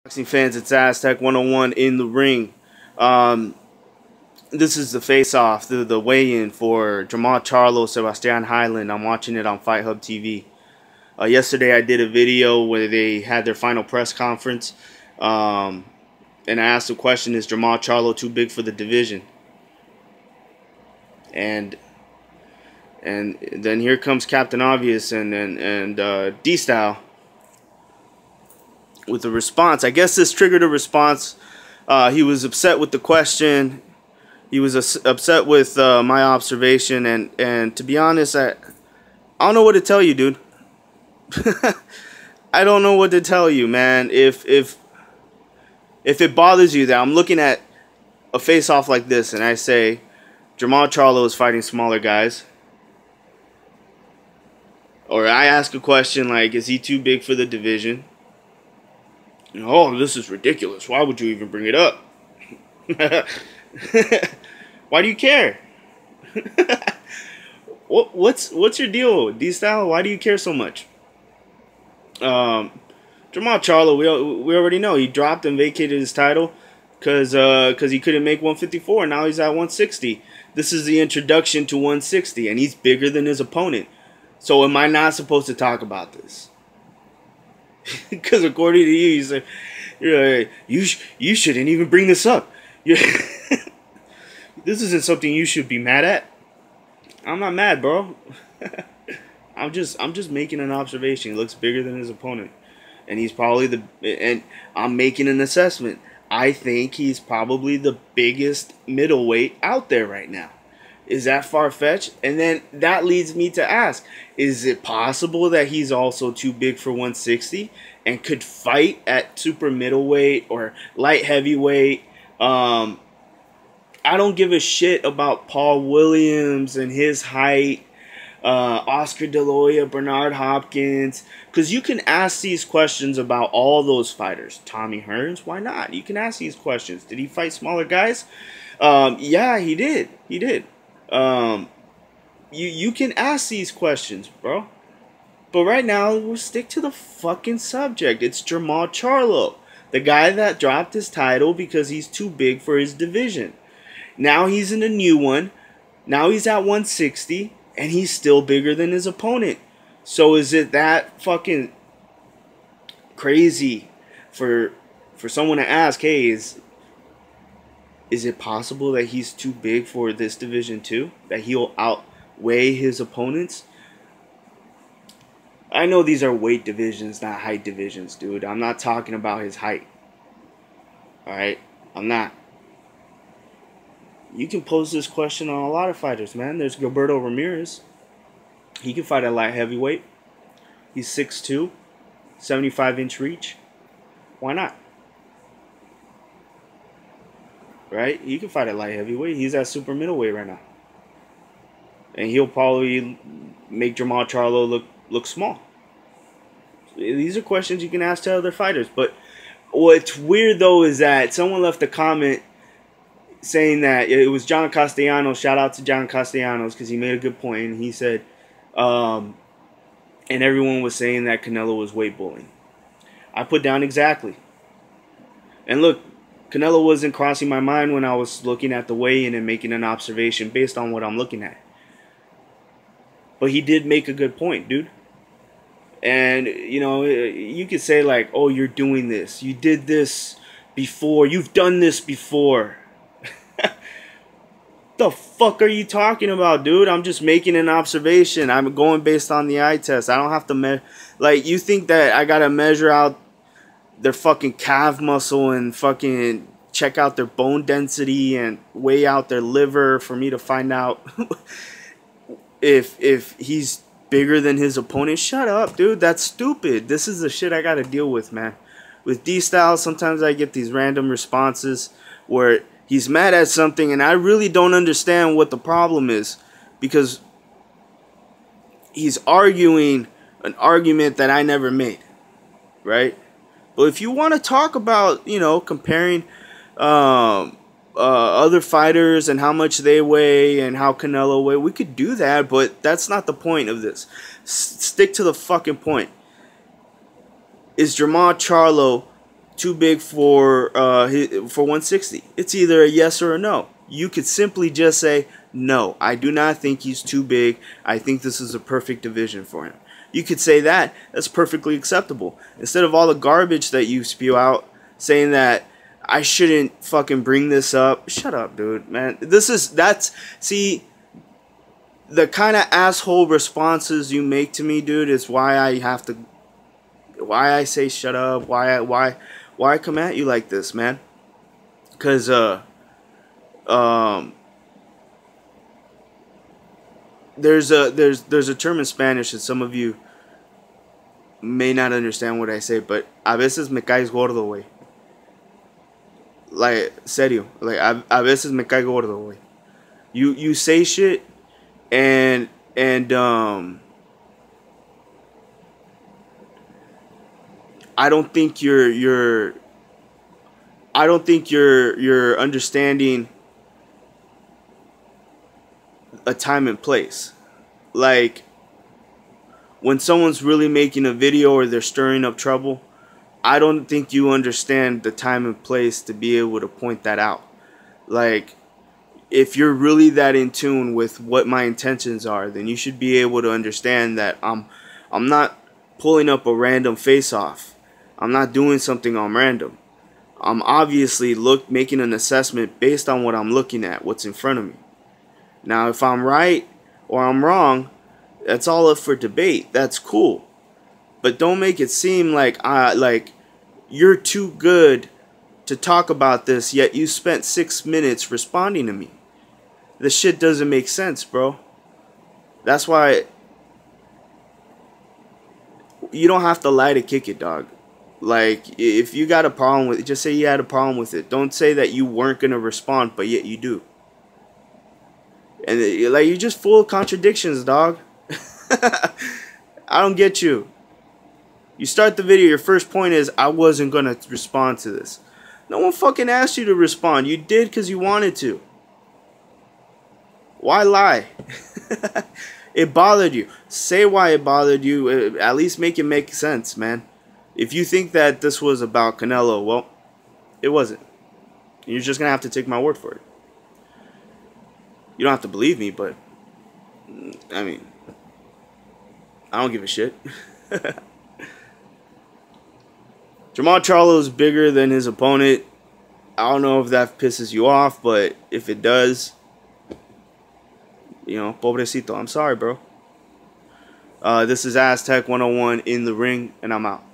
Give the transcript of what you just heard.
Boxing fans, it's Aztec 101 in the ring. This is the face-off, the weigh-in for Jermall Charlo, Sebastian Highland. I'm watching it on Fight Hub TV. Yesterday I did a video where they had their final press conference, and I asked the question, is Jermall Charlo too big for the division? And then here comes Captain Obvious and Dstyle with a response. I guess this triggered a response. He was upset with the question. He was upset with my observation, and to be honest, I don't know what to tell you, dude. I don't know what to tell you, man. If it bothers you that I'm looking at a face-off like this and I say Jermall Charlo is fighting smaller guys, or I ask a question like, is he too big for the division? Oh, this is ridiculous. Why would you even bring it up? Why do you care? What's your deal, Dstyle? Why do you care so much? Jermall Charlo, we already know he dropped and vacated his title because he couldn't make 154. Now he's at 160. This is the introduction to 160, and he's bigger than his opponent. So am I not supposed to talk about this? Because according to you, you're like, you shouldn't even bring this up. This isn't something you should be mad at. I'm not mad, bro. I'm just making an observation. He looks bigger than his opponent, and he's probably and I'm making an assessment. I think he's probably the biggest middleweight out there right now. Is that far-fetched? And then that leads me to ask, is it possible that he's also too big for 160 and could fight at super middleweight or light heavyweight? I don't give a shit about Paul Williams and his height, Oscar De La Hoya, Bernard Hopkins, because you can ask these questions about all those fighters. Tommy Hearns, why not? You can ask these questions. Did he fight smaller guys? Yeah, he did. He did. You can ask these questions, bro. But right now, we'll stick to the fucking subject. It's Jermall Charlo, the guy that dropped his title because he's too big for his division. Now he's in a new one. Now he's at 160, and he's still bigger than his opponent. So is it that fucking crazy for someone to ask, hey, is it possible that he's too big for this division too? That he'll outweigh his opponents? I know these are weight divisions, not height divisions, dude. I'm not talking about his height. Alright? I'm not. You can pose this question on a lot of fighters, man. There's Gilberto Ramirez. He can fight at light heavyweight. He's 6'2", 75-inch reach. Why not? Right? He can fight at light heavyweight. He's at super middleweight right now. And he'll probably make Jermall Charlo look small. These are questions you can ask to other fighters. But what's weird, though, is that someone left a comment saying that it was John Castellanos. Shout out to John Castellanos because he made a good point. And he said, and everyone was saying that Canelo was weight bullying. I put down exactly. And look, Canelo wasn't crossing my mind when I was looking at the weigh-in and making an observation based on what I'm looking at. But he did make a good point, dude. And, you know, you could say like, oh, you're doing this. You did this before. You've done this before. The fuck are you talking about, dude? I'm just making an observation. I'm going based on the eye test. I don't have to measure. Like, you think that I gotta measure out their fucking calf muscle and fucking check out their bone density and weigh out their liver for me to find out if he's bigger than his opponent? Shut up, dude. That's stupid. This is the shit I gotta deal with, man. With Dstyle, sometimes I get these random responses where he's mad at something and I really don't understand what the problem is, because he's arguing an argument that I never made, right? But if you want to talk about, you know, comparing other fighters and how much they weigh and how Canelo weigh, we could do that, but that's not the point of this. Stick to the fucking point. Is Jermall Charlo too big for 160. It's either a yes or a no. You could simply just say, no, I do not think he's too big. I think this is a perfect division for him. You could say that. That's perfectly acceptable. Instead of all the garbage that you spew out saying that I shouldn't fucking bring this up. Shut up, dude, man. See, the kind of asshole responses you make to me, dude, is why I say shut up, why I come at you like this, man. Cause there's a term in Spanish that some of you may not understand what I say, but a veces me caes gordo, güey. Like, serio, like a veces me cae gordo, güey. You say shit and I don't think you're understanding a time and place. Like, when someone's really making a video or they're stirring up trouble, I don't think you understand the time and place to be able to point that out. Like, if you're really that in tune with what my intentions are, then you should be able to understand that I'm not pulling up a random face-off. I'm not doing something on random. I'm obviously making an assessment based on what I'm looking at, what's in front of me. Now, if I'm right or I'm wrong, that's all up for debate. That's cool. But don't make it seem like you're too good to talk about this, yet you spent 6 minutes responding to me. This shit doesn't make sense, bro. That's why you don't have to lie to kick it, dog. Like, if you got a problem with it, just say you had a problem with it. Don't say that you weren't going to respond, but yet you do. And, like, you're just full of contradictions, dog. I don't get you. You start the video, your first point is, I wasn't going to respond to this. No one fucking asked you to respond. You did because you wanted to. Why lie? It bothered you. Say why it bothered you. At least make it make sense, man. If you think that this was about Canelo, well, it wasn't. You're just going to have to take my word for it. You don't have to believe me, but, I mean, I don't give a shit. Jermall Charlo is bigger than his opponent. I don't know if that pisses you off, but if it does, you know, pobrecito. I'm sorry, bro. This is Aztec 101 in the ring, and I'm out.